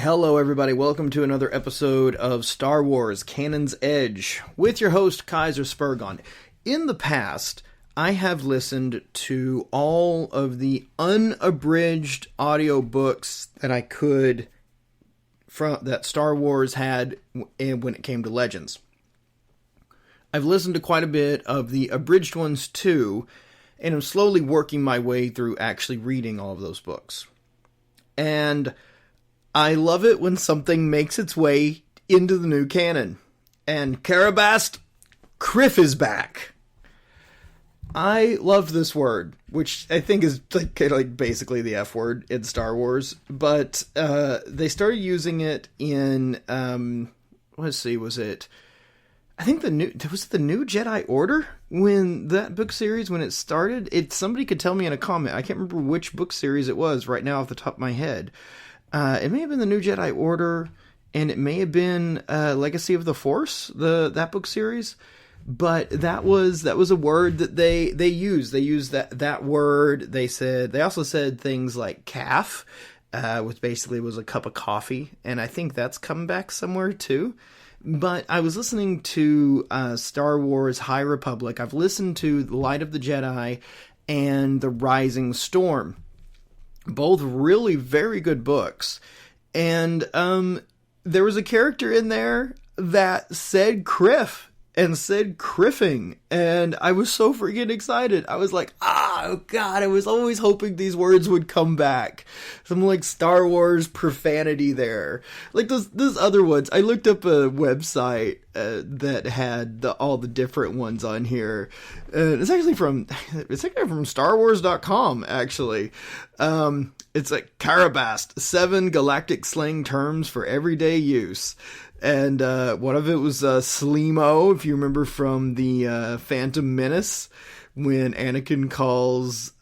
Hello, everybody. Welcome to another episode of Star Wars Canon's Edge with your host, Kaiser Spurgon. In the past, I have listened to all of the unabridged audiobooks that I could that Star Wars had when it came to Legends. I've listened to quite a bit of the abridged ones too, and I'm slowly working my way through actually reading all of those books. And I love it when something makes its way into the new canon. And Karabast, Kriff is back. I love this word, which I think is like basically the F word in Star Wars. But they started using it in, was it? I think the New Jedi Order when that book series, when it started. Somebody could tell me in a comment. I can't remember which book series it was right now off the top of my head. It may have been the New Jedi Order, and it may have been Legacy of the Force, that book series. But that was a word that they used. They used that word. They also said things like calf, which basically was a cup of coffee, and I think that's come back somewhere too. But I was listening to Star Wars High Republic. I've listened to The Light of the Jedi and The Rising Storm. Both really very good books. And there was a character in there that said Kriff and said Kriffing. And I was so freaking excited. I was like, oh God, I was always hoping these words would come back. Some like Star Wars profanity there. Like those other ones. I looked up a website that had all the different ones on here. It's actually from StarWars.com, actually. It's like Karabast, 7 galactic slang terms for everyday use. And one of it was Sleemo, if you remember from the Phantom Menace, when Anakin calls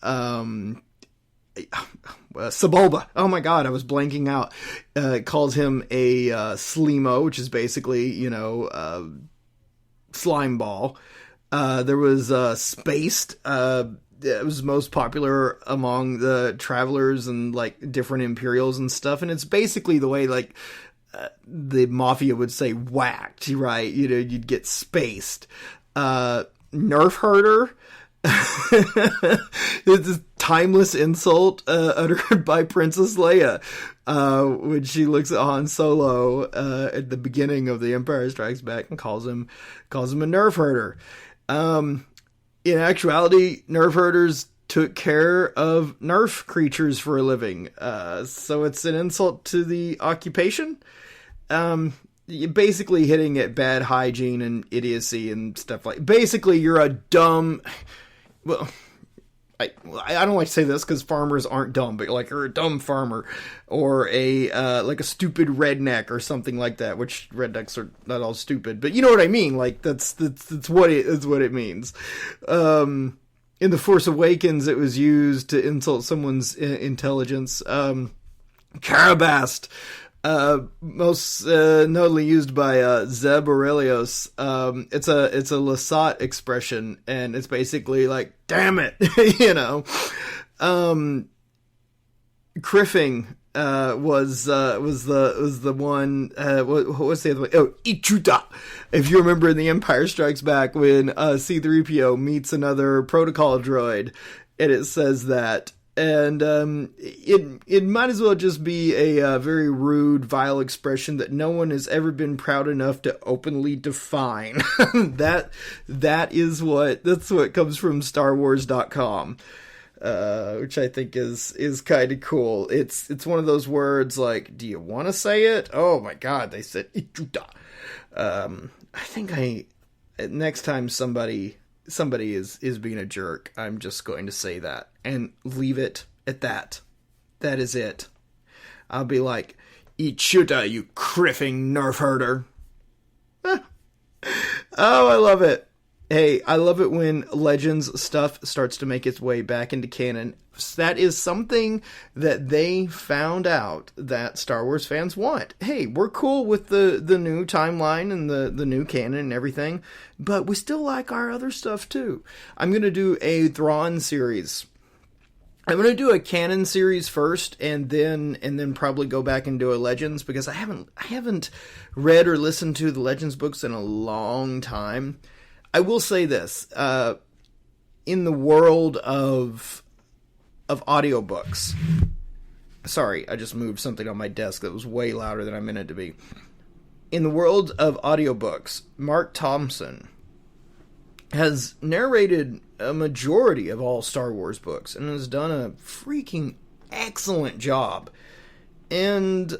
Sebulba. Oh my God, I was blanking out. Calls him a Sleemo, which is basically, slime ball. There was Spaced. It was most popular among the travelers and like different Imperials and stuff. And it's basically the way like the Mafia would say whacked, right? You'd get spaced. Nerf herder. It's a timeless insult uttered by Princess Leia when she looks at Han Solo at the beginning of The Empire Strikes Back and calls him a Nerf herder. In actuality, Nerf herders took care of Nerf creatures for a living. So it's an insult to the occupation. You're basically hitting at bad hygiene and idiocy and stuff like. Basically, you're a dumb. Well, I don't like to say this because farmers aren't dumb, but like you're a dumb farmer or like a stupid redneck or something like that. Which rednecks are not all stupid, but you know what I mean. Like that's what it means. In The Force Awakens, it was used to insult someone's intelligence. Karabast. Most notably used by Zeb Aurelius. It's a Lasat expression, and it's basically like, damn it, Kriffing was the one. What's the other one? Oh, Ichuta. If you remember in The Empire Strikes Back when C-3PO meets another protocol droid, and it says that. And it might as well just be a very rude, vile expression that no one has ever been proud enough to openly define. That's what comes from StarWars.com, which I think is kind of cool. It's one of those words like, do you want to say it? Oh my God, they said Ichuta. I think next time somebody is being a jerk, I'm just going to say that and leave it at that. That is it. I'll be like, Ichuta, you Kriffing Nerf herder. Oh, I love it. Hey, I love it when Legends stuff starts to make its way back into canon. That is something that they found out that Star Wars fans want. Hey, we're cool with the new timeline and the new canon and everything, but we still like our other stuff too. I'm going to do a Thrawn series. I'm going to do a canon series first, and then probably go back and do a Legends, because I haven't read or listened to the Legends books in a long time. I will say this, in the world of audiobooks, sorry, I just moved something on my desk that was way louder than I meant it to be. In the world of audiobooks, Mark Thompson has narrated a majority of all Star Wars books and has done a freaking excellent job. And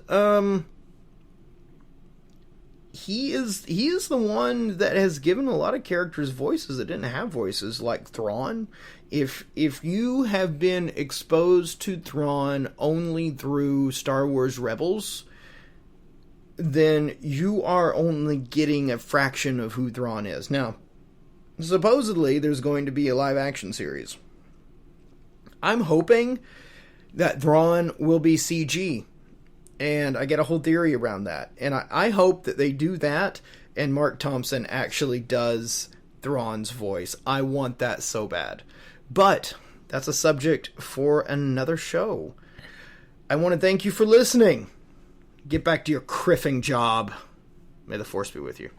he is the one that has given a lot of characters voices that didn't have voices, like Thrawn. If you have been exposed to Thrawn only through Star Wars Rebels, then you are only getting a fraction of who Thrawn is. Now, supposedly there's going to be a live action series. I'm hoping that Thrawn will be CG, and I get a whole theory around that. And I hope that they do that, and Mark Thompson actually does Thrawn's voice. I want that so bad. But that's a subject for another show. I want to thank you for listening. Get back to your criffing job. May the Force be with you.